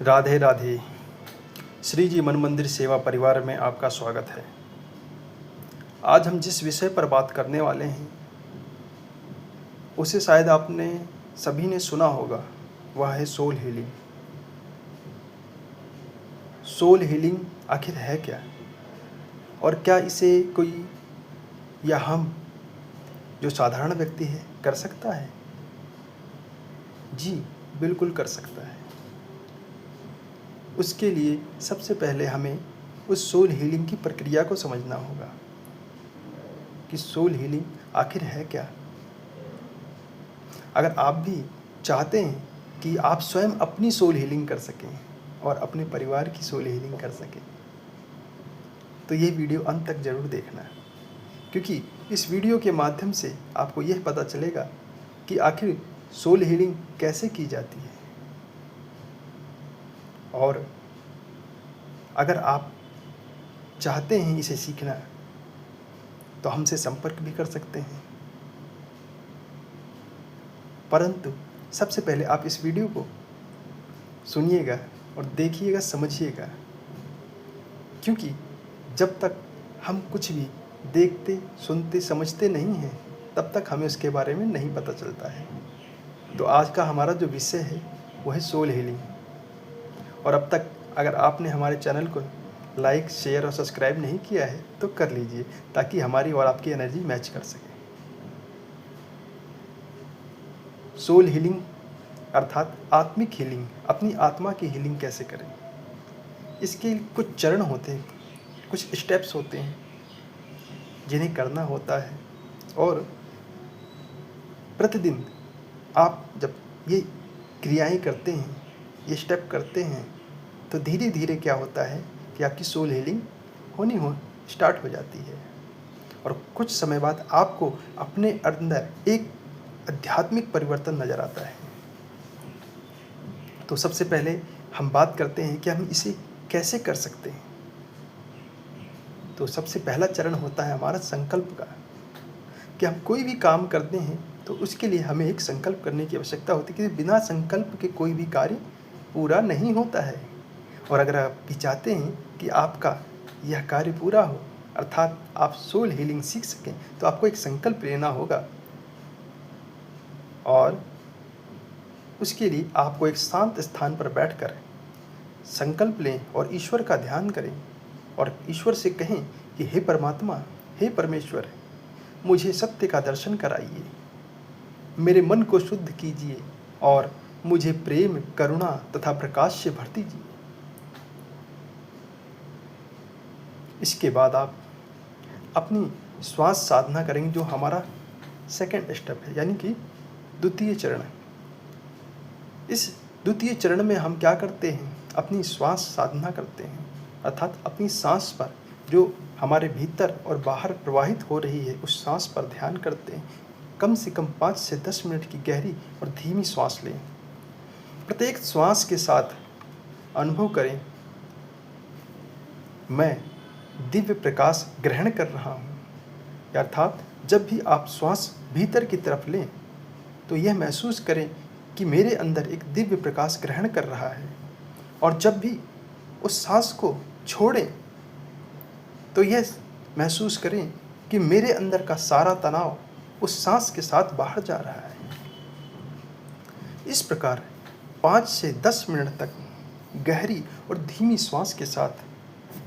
राधे राधे। श्री जी मन मंदिर सेवा परिवार में आपका स्वागत है। आज हम जिस विषय पर बात करने वाले हैं उसे शायद आपने सभी ने सुना होगा, वह है सोल हीलिंग। सोल हीलिंग आखिर है क्या, और क्या इसे कोई या हम जो साधारण व्यक्ति है कर सकता है? जी बिल्कुल कर सकता है। उसके लिए सबसे पहले हमें उस सोल हीलिंग की प्रक्रिया को समझना होगा कि सोल हीलिंग आखिर है क्या। अगर आप भी चाहते हैं कि आप स्वयं अपनी सोल हीलिंग कर सकें और अपने परिवार की सोल हीलिंग कर सकें, तो ये वीडियो अंत तक ज़रूर देखना, क्योंकि इस वीडियो के माध्यम से आपको यह पता चलेगा कि आखिर सोल हीलिंग कैसे की जाती है। और अगर आप चाहते हैं इसे सीखना तो हमसे संपर्क भी कर सकते हैं, परंतु सबसे पहले आप इस वीडियो को सुनिएगा और देखिएगा, समझिएगा, क्योंकि जब तक हम कुछ भी देखते, सुनते, समझते नहीं हैं तब तक हमें उसके बारे में नहीं पता चलता है। तो आज का हमारा जो विषय है वो है सोल हीलिंग। और अब तक अगर आपने हमारे चैनल को लाइक, शेयर और सब्सक्राइब नहीं किया है तो कर लीजिए, ताकि हमारी और आपकी एनर्जी मैच कर सके। सोल हीलिंग अर्थात आत्मिक हीलिंग, अपनी आत्मा की हीलिंग कैसे करें, इसके कुछ चरण होते हैं, कुछ स्टेप्स होते हैं जिन्हें करना होता है। और प्रतिदिन आप जब ये क्रियाएं करते हैं, ये स्टेप करते हैं, तो धीरे धीरे क्या होता है कि आपकी सोल हीलिंग होनी स्टार्ट हो जाती है। और कुछ समय बाद आपको अपने अंदर एक आध्यात्मिक परिवर्तन नज़र आता है। तो सबसे पहले हम बात करते हैं कि हम इसे कैसे कर सकते हैं। तो सबसे पहला चरण होता है हमारा संकल्प का, कि हम कोई भी काम करते हैं तो उसके लिए हमें एक संकल्प करने की आवश्यकता होती है, कि बिना संकल्प के कोई भी कार्य पूरा नहीं होता है। और अगर आप भी चाहते हैं कि आपका यह कार्य पूरा हो, अर्थात आप सोल हीलिंग सीख सकें, तो आपको एक संकल्प लेना होगा। और उसके लिए आपको एक शांत स्थान पर बैठकर संकल्प लें और ईश्वर का ध्यान करें और ईश्वर से कहें कि हे परमात्मा, हे परमेश्वर, मुझे सत्य का दर्शन कराइए, मेरे मन को शुद्ध कीजिए और मुझे प्रेम, करुणा तथा प्रकाश से भर दीजिए। इसके बाद आप अपनी श्वास साधना करेंगे, जो हमारा सेकंड स्टेप है, यानी कि द्वितीय चरण। इस द्वितीय चरण में हम क्या करते हैं, अपनी श्वास साधना करते हैं, अर्थात अपनी सांस पर जो हमारे भीतर और बाहर प्रवाहित हो रही है उस सांस पर ध्यान करते हैं। कम से कम 5 से 10 मिनट की गहरी और धीमी श्वास लें। प्रत्येक श्वास के साथ अनुभव करें, मैं दिव्य प्रकाश ग्रहण कर रहा हूँ। अर्थात जब भी आप श्वास भीतर की तरफ लें तो यह महसूस करें कि मेरे अंदर एक दिव्य प्रकाश ग्रहण कर रहा है, और जब भी उस सांस को छोड़ें तो यह महसूस करें कि मेरे अंदर का सारा तनाव उस सांस के साथ बाहर जा रहा है। इस प्रकार 5 से 10 मिनट तक गहरी और धीमी श्वास के साथ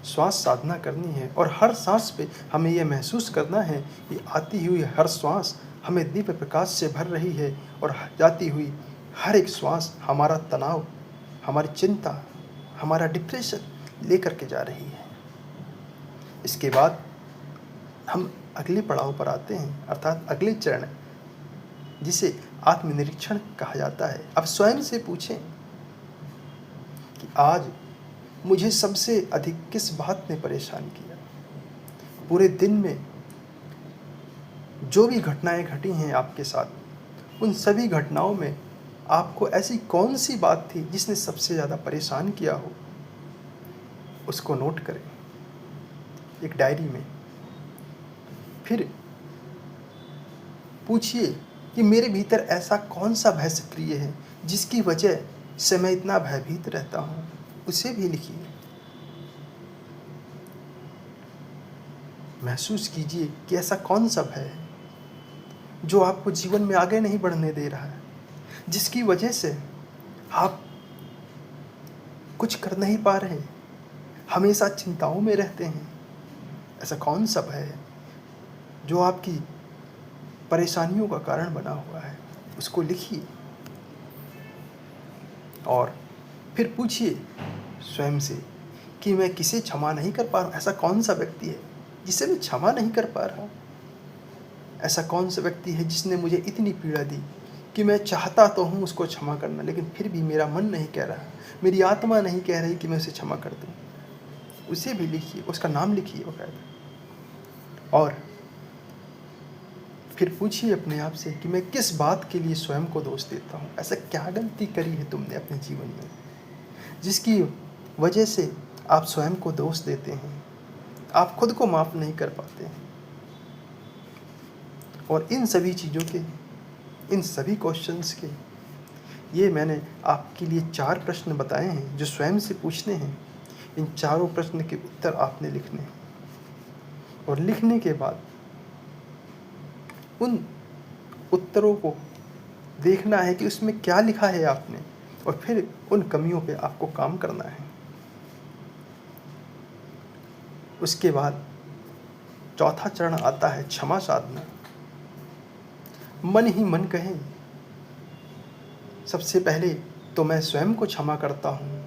श्वास साधना करनी है। और हर सांस पे हमें यह महसूस करना है कि आती हुई हर श्वास हमें दिव्य प्रकाश से भर रही है, और जाती हुई हर एक श्वास हमारा तनाव, हमारी चिंता, हमारा डिप्रेशन लेकर के जा रही है। इसके बाद हम अगले पड़ाव पर आते हैं, अर्थात अगले चरण, जिसे आत्मनिरीक्षण कहा जाता है। अब स्वयं से पूछें कि आज मुझे सबसे अधिक किस बात ने परेशान किया। पूरे दिन में जो भी घटनाएं घटी हैं आपके साथ, उन सभी घटनाओं में आपको ऐसी कौन सी बात थी जिसने सबसे ज़्यादा परेशान किया हो, उसको नोट करें एक डायरी में। फिर पूछिए कि मेरे भीतर ऐसा कौन सा भय सक्रिय है जिसकी वजह से मैं इतना भयभीत रहता हूँ, उसे भी लिखिए। महसूस कीजिए कि ऐसा कौन सा भय है जो आपको जीवन में आगे नहीं बढ़ने दे रहा है, जिसकी वजह से आप कुछ कर नहीं पा रहे, हमेशा चिंताओं में रहते हैं। ऐसा कौन सा भय है जो आपकी परेशानियों का कारण बना हुआ है, उसको लिखिए। और फिर पूछिए स्वयं से कि मैं किसे क्षमा नहीं कर पा रहा हूँ। ऐसा कौन सा व्यक्ति है जिसे मैं क्षमा नहीं कर पा रहा? ऐसा कौन सा व्यक्ति है जिसने मुझे इतनी पीड़ा दी कि मैं चाहता तो हूँ उसको क्षमा करना, लेकिन फिर भी मेरा मन नहीं कह रहा, मेरी आत्मा नहीं कह रही कि मैं उसे क्षमा कर दूँ। उसे भी लिखिए, उसका नाम लिखिए बाकायदा। और फिर पूछिए अपने आप से कि मैं किस बात के लिए स्वयं को दोष देता हूँ। ऐसा क्या गलती करी है तुमने अपने जीवन में जिसकी वजह से आप स्वयं को दोष देते हैं, आप खुद को माफ़ नहीं कर पाते हैं। और इन सभी चीज़ों के, इन सभी क्वेश्चंस के, ये मैंने आपके लिए 4 प्रश्न बताए हैं जो स्वयं से पूछने हैं। इन चारों प्रश्न के उत्तर आपने लिखने हैं और लिखने के बाद उन उत्तरों को देखना है कि उसमें क्या लिखा है आपने, और फिर उन कमियों पे आपको काम करना है। उसके बाद चौथा चरण आता है क्षमा साधना। मन ही मन कहें, सबसे पहले तो मैं स्वयं को क्षमा करता हूँ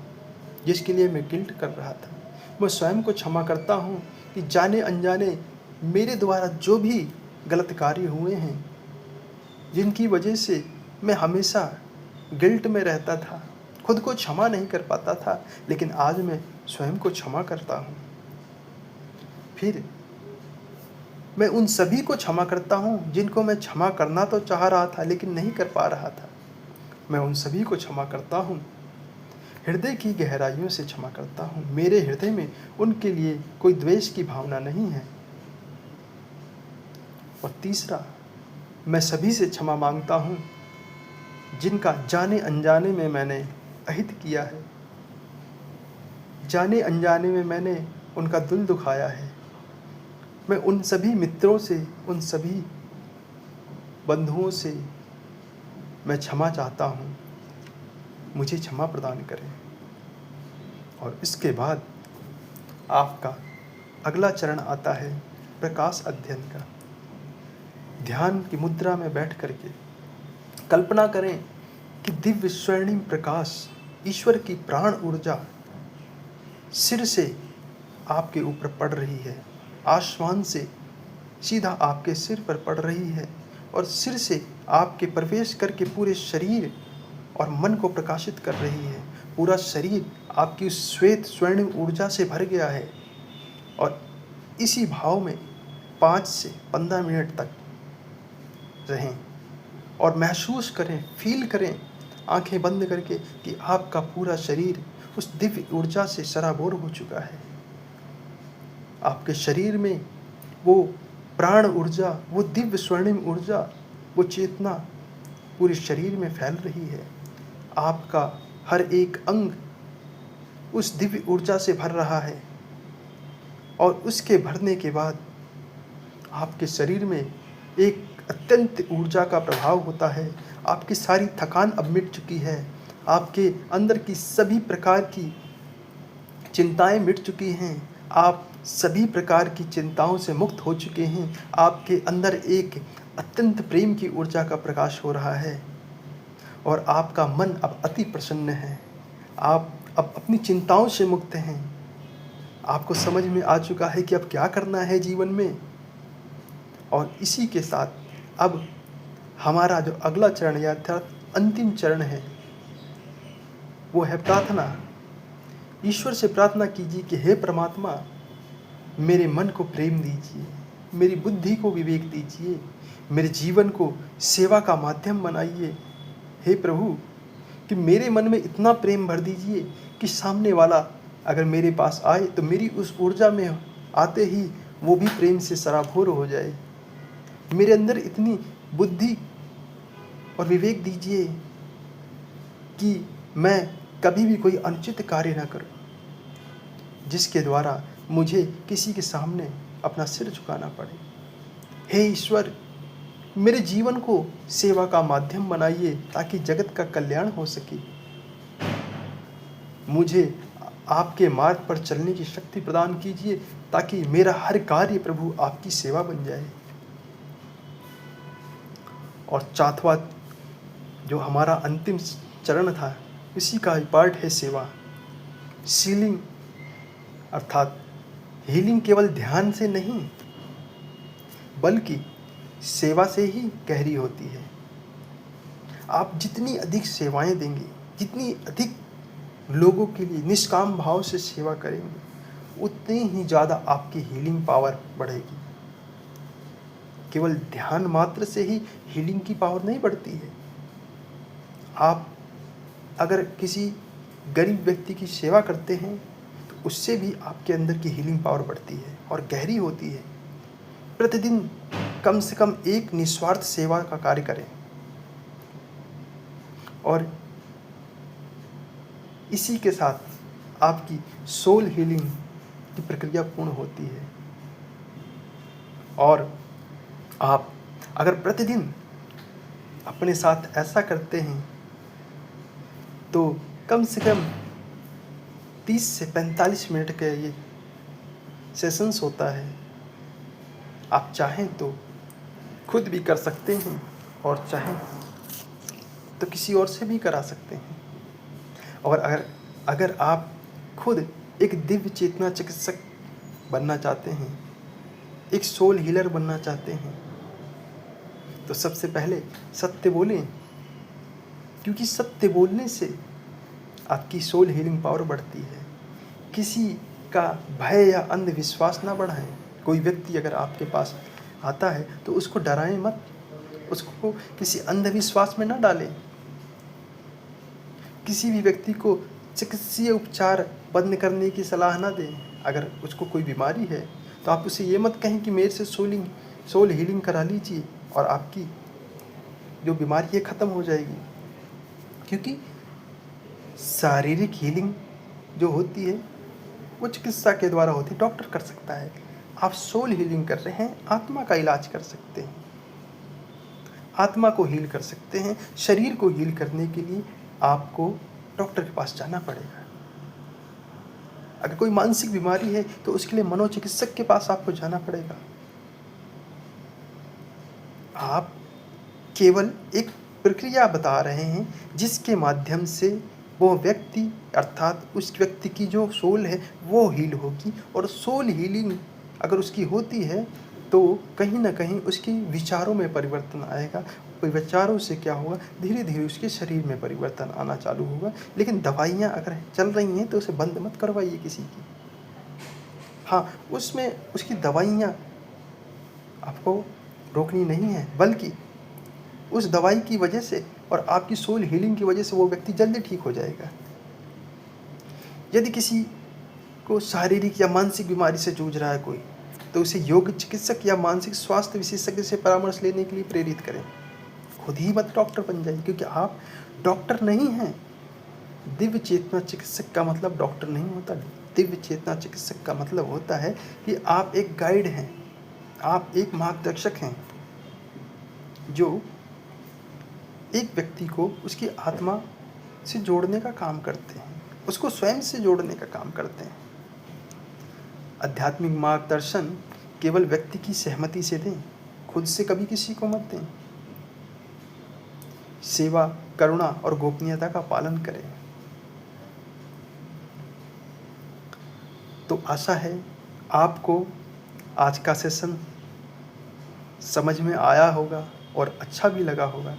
जिसके लिए मैं गिल्ट कर रहा था। मैं स्वयं को क्षमा करता हूँ कि जाने अनजाने मेरे द्वारा जो भी गलत कार्य हुए हैं, जिनकी वजह से मैं हमेशा गिल्ट में रहता था, खुद को क्षमा नहीं कर पाता था, लेकिन आज मैं स्वयं को क्षमा करता हूँ। फिर मैं उन सभी को क्षमा करता हूँ जिनको मैं क्षमा करना तो चाह रहा था लेकिन नहीं कर पा रहा था। मैं उन सभी को क्षमा करता हूँ, हृदय की गहराइयों से क्षमा करता हूँ। मेरे हृदय में उनके लिए कोई द्वेष की भावना नहीं है। और तीसरा, मैं सभी से क्षमा मांगता हूँ जिनका जाने अनजाने में मैंने अहित किया है, जाने अनजाने में मैंने उनका दिल दुखाया है। मैं उन सभी मित्रों से, उन सभी बंधुओं से मैं क्षमा चाहता हूँ, मुझे क्षमा प्रदान करें। और इसके बाद आपका अगला चरण आता है प्रकाश अध्ययन का। ध्यान की मुद्रा में बैठ करके कल्पना करें कि दिव्य स्वर्णिम प्रकाश, ईश्वर की प्राण ऊर्जा सिर से आपके ऊपर पड़ रही है, आसमान से सीधा आपके सिर पर पड़ रही है और सिर से आपके प्रवेश करके पूरे शरीर और मन को प्रकाशित कर रही है। पूरा शरीर आपकी श्वेत स्वर्णिम ऊर्जा से भर गया है। और इसी भाव में 5 से 15 मिनट तक रहें और महसूस करें, फील करें आंखें बंद करके कि आपका पूरा शरीर उस दिव्य ऊर्जा से सराबोर हो चुका है। आपके शरीर में वो प्राण ऊर्जा, वो दिव्य स्वर्णिम ऊर्जा, वो चेतना पूरे शरीर में फैल रही है। आपका हर एक अंग उस दिव्य ऊर्जा से भर रहा है और उसके भरने के बाद आपके शरीर में एक अत्यंत ऊर्जा का प्रभाव होता है। आपकी सारी थकान अब मिट चुकी है, आपके अंदर की सभी प्रकार की चिंताएं मिट चुकी हैं, आप सभी प्रकार की चिंताओं से मुक्त हो चुके हैं। आपके अंदर एक अत्यंत प्रेम की ऊर्जा का प्रकाश हो रहा है और आपका मन अब अति प्रसन्न है। आप अब अपनी चिंताओं से मुक्त हैं। आपको समझ में आ चुका है कि अब क्या करना है जीवन में। और इसी के साथ अब हमारा जो अगला चरण या अंतिम चरण है वो है प्रार्थना। ईश्वर से प्रार्थना कीजिए कि हे परमात्मा, मेरे मन को प्रेम दीजिए, मेरी बुद्धि को विवेक दीजिए, मेरे जीवन को सेवा का माध्यम बनाइए। हे प्रभु, कि मेरे मन में इतना प्रेम भर दीजिए कि सामने वाला अगर मेरे पास आए तो मेरी उस ऊर्जा में आते ही वो भी प्रेम से सराबोर हो जाए। मेरे अंदर इतनी बुद्धि और विवेक दीजिए कि मैं कभी भी कोई अनुचित कार्य न करूं, जिसके द्वारा मुझे किसी के सामने अपना सिर झुकाना पड़े। हे ईश्वर, मेरे जीवन को सेवा का माध्यम बनाइए ताकि जगत का कल्याण हो सके। मुझे आपके मार्ग पर चलने की शक्ति प्रदान कीजिए ताकि मेरा हर कार्य प्रभु आपकी सेवा बन जाए। और चौथा जो हमारा अंतिम चरण था, इसी का पार्ट है सेवा। सीलिंग अर्थात हीलिंग केवल ध्यान से नहीं बल्कि सेवा से ही गहरी होती है। आप जितनी अधिक सेवाएं देंगे, जितनी अधिक लोगों के लिए निष्काम भाव से सेवा करेंगे, उतनी ही ज़्यादा आपकी हीलिंग पावर बढ़ेगी। केवल ध्यान मात्र से ही हीलिंग की पावर नहीं बढ़ती है। आप अगर किसी गरीब व्यक्ति की सेवा करते हैं तो उससे भी आपके अंदर की हीलिंग पावर बढ़ती है और गहरी होती है। प्रतिदिन कम से कम एक निस्वार्थ सेवा का कार्य करें और इसी के साथ आपकी सोल हीलिंग की प्रक्रिया पूर्ण होती है। और आप अगर प्रतिदिन अपने साथ ऐसा करते हैं तो कम से कम 30 से 45 मिनट का ये सेशंस होता है। आप चाहें तो खुद भी कर सकते हैं और चाहें तो किसी और से भी करा सकते हैं। और अगर आप खुद एक दिव्य चेतना चिकित्सक बनना चाहते हैं, एक सोल हीलर बनना चाहते हैं, तो सबसे पहले सत्य बोलें, क्योंकि सत्य बोलने से आपकी सोल हीलिंग पावर बढ़ती है। किसी का भय या अंधविश्वास ना बढ़ाएं। कोई व्यक्ति अगर आपके पास आता है तो उसको डराएं मत, उसको किसी अंधविश्वास में ना डालें। किसी भी व्यक्ति को चिकित्सीय उपचार बंद करने की सलाह ना दें। अगर उसको कोई बीमारी है तो आप उसे ये मत कहें कि मेरे से सोल हीलिंग करा लीजिए और आपकी जो बीमारी है ख़त्म हो जाएगी। क्योंकि शारीरिक हीलिंग जो होती है वो चिकित्सा के द्वारा होती है, डॉक्टर कर सकता है। आप सोल हीलिंग कर रहे हैं, आत्मा का इलाज कर सकते हैं, आत्मा को हील कर सकते हैं। शरीर को हील करने के लिए आपको डॉक्टर के पास जाना पड़ेगा। अगर कोई मानसिक बीमारी है तो उसके लिए मनोचिकित्सक के पास आपको जाना पड़ेगा। आप केवल एक प्रक्रिया बता रहे हैं जिसके माध्यम से वो व्यक्ति अर्थात उस व्यक्ति की जो सोल है वो हील होगी। और सोल हीलिंग अगर उसकी होती है तो कहीं ना कहीं उसके विचारों में परिवर्तन आएगा। विचारों से क्या होगा, धीरे धीरे उसके शरीर में परिवर्तन आना चालू होगा। लेकिन दवाइयाँ अगर चल रही हैं तो उसे बंद मत करवाइए किसी की। हाँ, उसमें उसकी दवाइयाँ आपको रोकनी नहीं है, बल्कि उस दवाई की वजह से और आपकी सोल हीलिंग की वजह से वो व्यक्ति जल्दी ठीक हो जाएगा। यदि किसी को शारीरिक या मानसिक बीमारी से जूझ रहा है कोई, तो उसे योग चिकित्सक या मानसिक स्वास्थ्य विशेषज्ञ से परामर्श लेने के लिए प्रेरित करें। खुद ही मत डॉक्टर बन जाइए, क्योंकि आप डॉक्टर नहीं हैं। दिव्य चेतना चिकित्सक का मतलब डॉक्टर नहीं होता। दिव्य चेतना चिकित्सक का मतलब होता है कि आप एक गाइड हैं, आप एक मार्गदर्शक हैं जो एक व्यक्ति को उसकी आत्मा से जोड़ने का काम करते हैं, उसको स्वयं से जोड़ने का काम करते हैं। आध्यात्मिक मार्गदर्शन केवल व्यक्ति की सहमति से दें, खुद से कभी किसी को मत दें। सेवा, करुणा और गोपनीयता का पालन करें। तो आशा है आपको आज का सेशन समझ में आया होगा और अच्छा भी लगा होगा।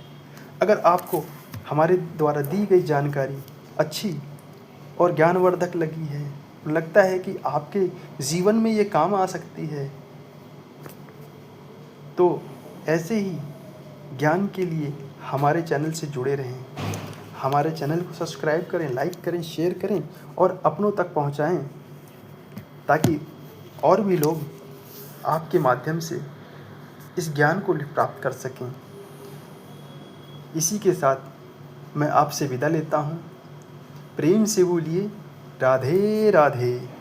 अगर आपको हमारे द्वारा दी गई जानकारी अच्छी और ज्ञानवर्धक लगी है, लगता है कि आपके जीवन में ये काम आ सकती है, तो ऐसे ही ज्ञान के लिए हमारे चैनल से जुड़े रहें। हमारे चैनल को सब्सक्राइब करें, लाइक करें, शेयर करें और अपनों तक पहुंचाएं, ताकि और भी लोग आपके माध्यम से इस ज्ञान को प्राप्त कर सकें। इसी के साथ मैं आपसे विदा लेता हूँ। प्रेम से बोलिए राधे राधे।